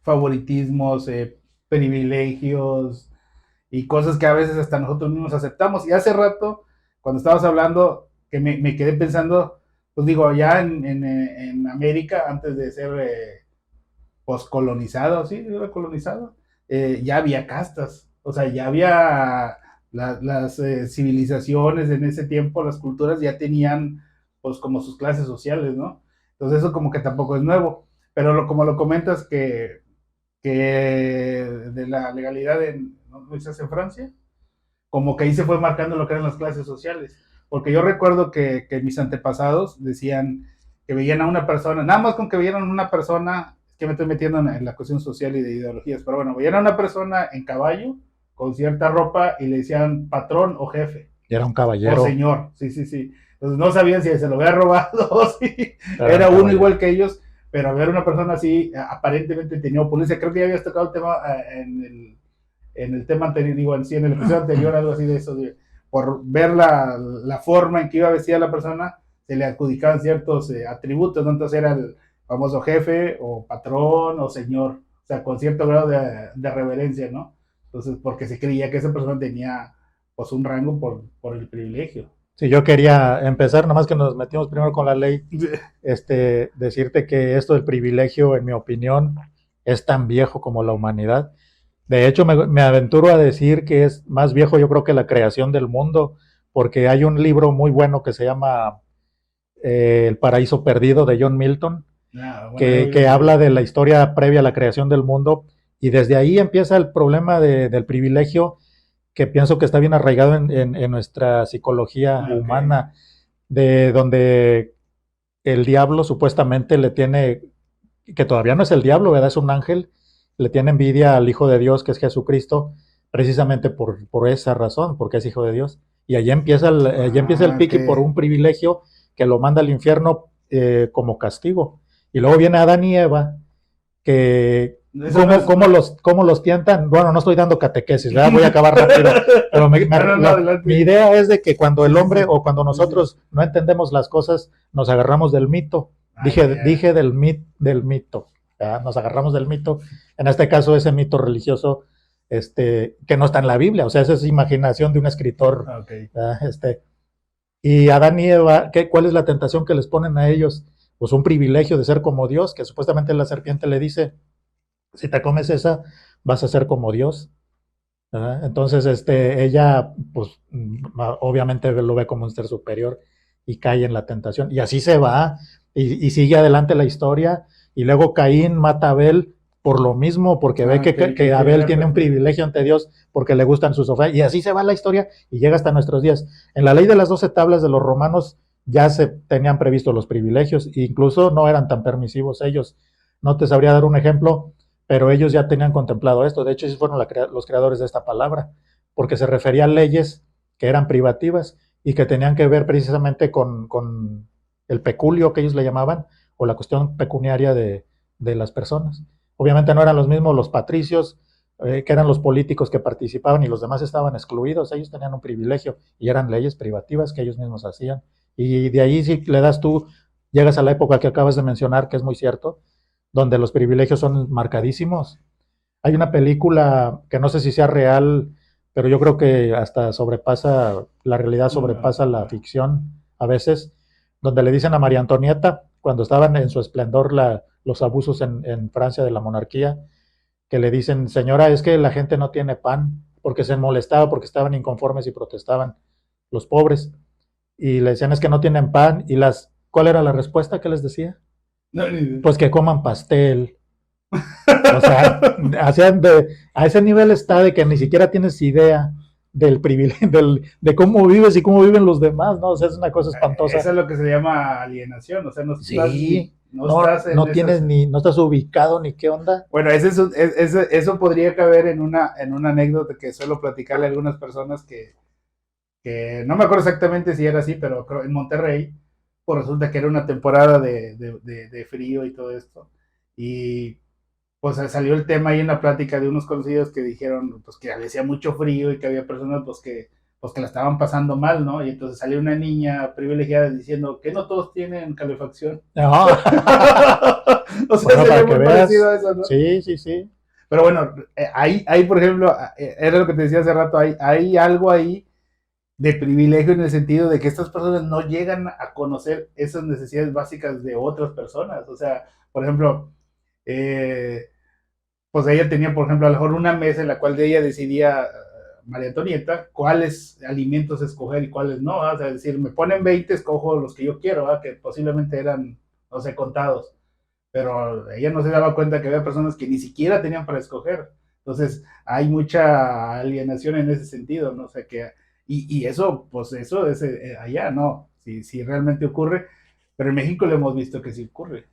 favoritismos, privilegios y cosas que a veces hasta nosotros mismos aceptamos. Y hace rato, cuando estabas hablando, que me quedé pensando, pues digo, ya en América, antes de ser poscolonizado, sí, era colonizado, ya había castas, o sea, ya había las civilizaciones en ese tiempo, las culturas ya tenían pues como sus clases sociales, ¿no? Entonces eso como que tampoco es nuevo, pero como lo comentas que de la legalidad en, ¿no dices en Francia? Como que ahí se fue marcando lo que eran las clases sociales, porque yo recuerdo que mis antepasados decían que veían a una persona, nada más con que vieran a una persona, es que me estoy metiendo en la cuestión social y de ideologías, pero bueno, veían a una persona en caballo, con cierta ropa, y le decían patrón o jefe, Y era un o caballero, señor, sí, sí, sí. Entonces no sabían si se lo había robado o si era un era uno caballero. igual que ellos, pero ver una persona así, aparentemente tenía opulencia. Creo que ya habías tocado el tema en el tema anterior, digo, en sí, en el episodio anterior, algo así de eso, por ver la forma en que iba vestida la persona, se le adjudicaban ciertos atributos, ¿no? Entonces era el famoso jefe, o patrón, o señor, o sea, con cierto grado de reverencia, ¿no? Entonces, porque se creía que esa persona tenía, pues, un rango por el privilegio. Si yo quería empezar, nomás que nos metimos primero con la ley, decirte que esto del privilegio, en mi opinión, es tan viejo como la humanidad. De hecho, me aventuro a decir que es más viejo, yo creo, que la creación del mundo, porque hay un libro muy bueno que se llama El paraíso perdido de John Milton, Ah, bueno, he oído que de habla él. de la historia previa a la creación del mundo, y desde ahí empieza el problema del privilegio, que pienso que está bien arraigado en nuestra psicología Ah, ok. humana, de donde el diablo supuestamente le tiene, que todavía no es el diablo, ¿verdad? Es un ángel, le tiene envidia al Hijo de Dios, que es Jesucristo, precisamente por esa razón, porque es Hijo de Dios. Y allí empieza el Ah, ok. pique por un privilegio que lo manda al infierno como castigo. Y luego viene Adán y Eva, que Eso no es. cómo los tientan. Bueno, no estoy dando catequesis, ¿verdad? Voy a acabar rápido. Pero No, no, no, mi adelante. idea es de que cuando Sí, el sí, hombre sí. o cuando Sí, sí. nosotros no entendemos las cosas, nos agarramos del mito. Ah, ya, ya. Dije del mito. ¿Verdad? Nos agarramos del mito. En este caso, ese mito religioso que no está en la Biblia. O sea, esa es imaginación de un escritor. Ah, ok. ¿Verdad? Y Adán y Eva, ¿cuál es la tentación que les ponen a ellos? Pues un privilegio de ser como Dios, que supuestamente la serpiente le dice, si te comes esa, vas a ser como Dios. ¿Verdad? Entonces, ella, pues, obviamente lo ve como un ser superior y cae en la tentación. Y así se va, y sigue adelante la historia. Y luego Caín mata a Abel por lo mismo, porque ve Ah, ok. que Y que Abel viene tiene un privilegio ante Dios, porque le gustan sus ofrendas. Y así se va la historia y llega hasta nuestros días. En la ley de las 12 tablas de los romanos ya se tenían previsto los privilegios, e incluso no eran tan permisivos ellos. No te sabría dar un ejemplo, pero ellos ya tenían contemplado esto. De hecho, ellos fueron los creadores de esta palabra, porque se refería a leyes que eran privativas y que tenían que ver precisamente con el peculio que ellos le llamaban, o la cuestión pecuniaria de las personas. Obviamente no eran los mismos los patricios, que eran los políticos que participaban, y los demás estaban excluidos. Ellos tenían un privilegio y eran leyes privativas que ellos mismos hacían. Y de ahí, si le das tú, llegas a la época que acabas de mencionar, que es muy cierto, donde los privilegios son marcadísimos. Hay una película que no sé si sea real, pero yo creo que hasta sobrepasa, la realidad sobrepasa la ficción a veces, donde le dicen a María Antonieta, cuando estaban en su esplendor los abusos en Francia de la monarquía, que le dicen, señora, es que la gente no tiene pan, porque se molestaba, porque estaban inconformes y protestaban los pobres. Y le decían, es que no tienen pan. ¿Cuál era la respuesta que les decía? No, ni... Pues que coman pastel. O sea, a ese nivel está de que ni siquiera tienes idea del privilegio, de cómo vives y cómo viven los demás, ¿no? O sea, es una cosa espantosa. Eso es lo que se llama alienación, o sea, no estás ni, Sí, no estás en no tienes esas. no estás ubicado ni qué onda. Bueno, eso podría caber en una anécdota que suelo platicarle a algunas personas que no me acuerdo exactamente si era así, pero creo en Monterrey, pues resulta que era una temporada de frío y todo esto. Y pues salió el tema ahí en la plática de unos conocidos que dijeron pues que hacía mucho frío y que había personas pues que la estaban pasando mal, ¿no? Y entonces salió una niña privilegiada diciendo que no todos tienen calefacción. No. O sea, Bueno, sería para que muy parecido veas. a eso, ¿no? Sí, sí, sí. Pero bueno, ahí, por ejemplo, era lo que te decía hace rato, hay algo ahí de privilegio en el sentido de que estas personas no llegan a conocer esas necesidades básicas de otras personas. O sea, por ejemplo, eh, pues ella tenía, por ejemplo, a lo mejor una mesa en la cual ella decidía, María Antonieta, cuáles alimentos escoger y cuáles no. O sea, es decir, me ponen 20, escojo los que yo quiero, ¿verdad? Que posiblemente eran, no sé, contados. Pero ella no se daba cuenta que había personas que ni siquiera tenían para escoger. Entonces, hay mucha alienación en ese sentido, ¿no? O sea, que, y eso, pues eso es allá, ¿no? Si realmente ocurre, pero en México lo hemos visto que sí ocurre.